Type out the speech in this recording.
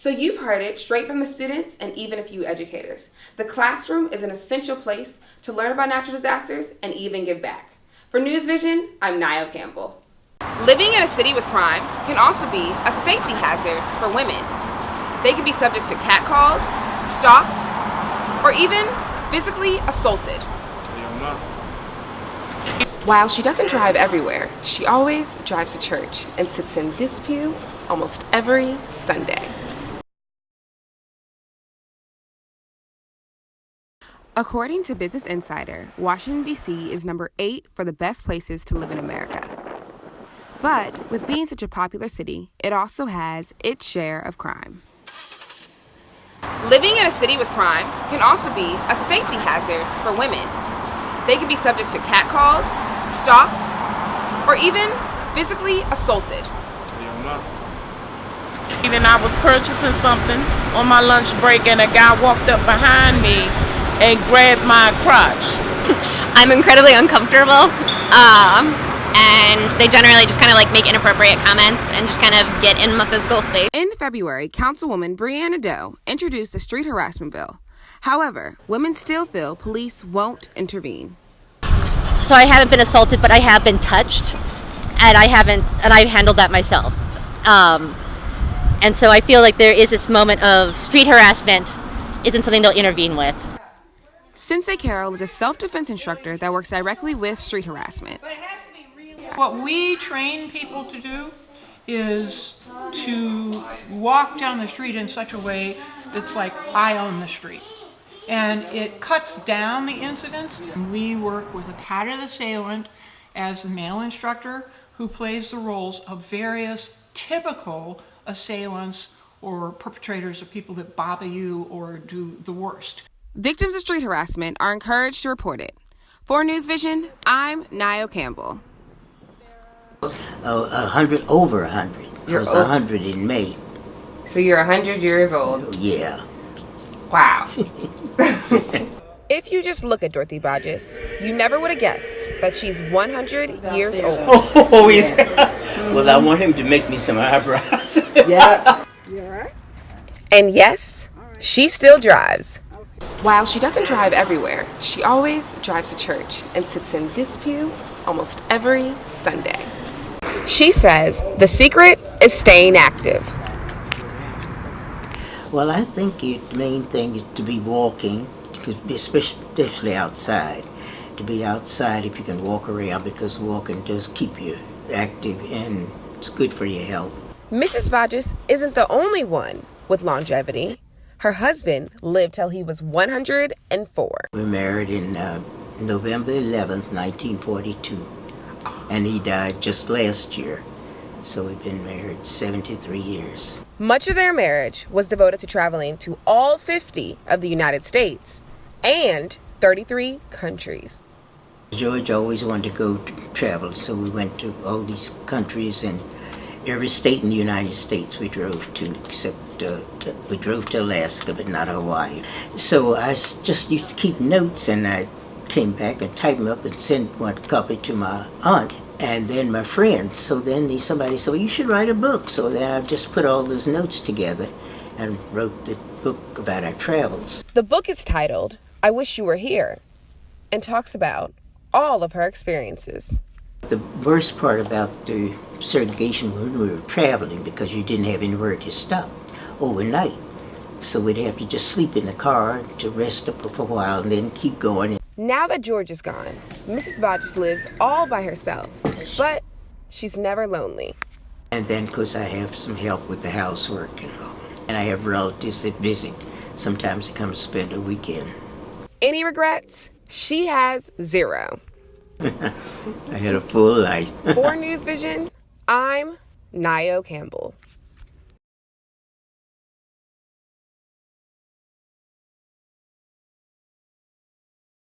So you've heard it straight from the students and even a few educators. The classroom is an essential place to learn about natural disasters and even give back. For NewsVision, I'm Nayo Campbell. Living in a city with crime can also be a safety hazard for women. They can be subject to catcalls, stalked, or even physically assaulted. While she doesn't drive everywhere, she always drives to church and sits in this pew almost every Sunday. According to Business Insider, Washington, D.C. is number 8 for the best places to live in America. But with being such a popular city, it also has its share of crime. Living in a city with crime can also be a safety hazard for women. They can be subject to catcalls, stalked, or even physically assaulted. And I was purchasing something on my lunch break and a guy walked up behind me and grabbed my crotch. I'm incredibly uncomfortable, and they generally just kind of like make inappropriate comments and just kind of get in my physical space. In February, Councilwoman Brianna Doe introduced the street harassment bill. However, women still feel police won't intervene. So I haven't been assaulted, but I have been touched, and I've handled that myself. And so I feel like there is this moment of street harassment isn't something they'll intervene with. Sensei Carol is a self-defense instructor that works directly with street harassment. What we train people to do is to walk down the street in such a way that's like, I own the street. And it cuts down the incidents. We work with a pattern assailant as the male instructor who plays the roles of various typical assailants or perpetrators of people that bother you or do the worst. Victims of street harassment are encouraged to report it. For NewsVision, I'm Nayo Campbell. Over 100. I was 100 in May. So you're 100 years old? Yeah. Wow. If you just look at Dorothy Bodges, you never would have guessed that she's 100 years old. Oh, he's... Well, I want him to make me some eyebrows. Yeah. You all right? And yes, she still drives. While she doesn't drive everywhere, she always drives to church and sits in this pew almost every Sunday. She says the secret is staying active. Well, I think the main thing is to be walking, especially outside. To be outside if you can walk around, because walking does keep you active and it's good for your health. Mrs. Bodges isn't the only one with longevity. Her husband lived till he was 104. We were married in November 11th, 1942, and he died just last year. So we've been married 73 years. Much of their marriage was devoted to traveling to all 50 of the United States and 33 countries. George always wanted to go to travel, so we went to all these countries, and every state in the United States we drove to, except we drove to Alaska, but not Hawaii. So I just used to keep notes, and I came back and typed them up and sent one copy to my aunt and then my friends. So then somebody said, well, you should write a book. So then I just put all those notes together and wrote the book about our travels. The book is titled, I Wish You Were Here, and talks about all of her experiences. The worst part about the segregation when we were traveling, because you didn't have anywhere to stop overnight. So we'd have to just sleep in the car to rest up for a while and then keep going. Now that George is gone, Mrs. Bodges lives all by herself, but she's never lonely. And then, of course, I have some help with the housework and all. And I have relatives that visit. Sometimes they come to spend a weekend. Any regrets? She has zero. I had a full life. For NewsVision, I'm Nayo Campbell.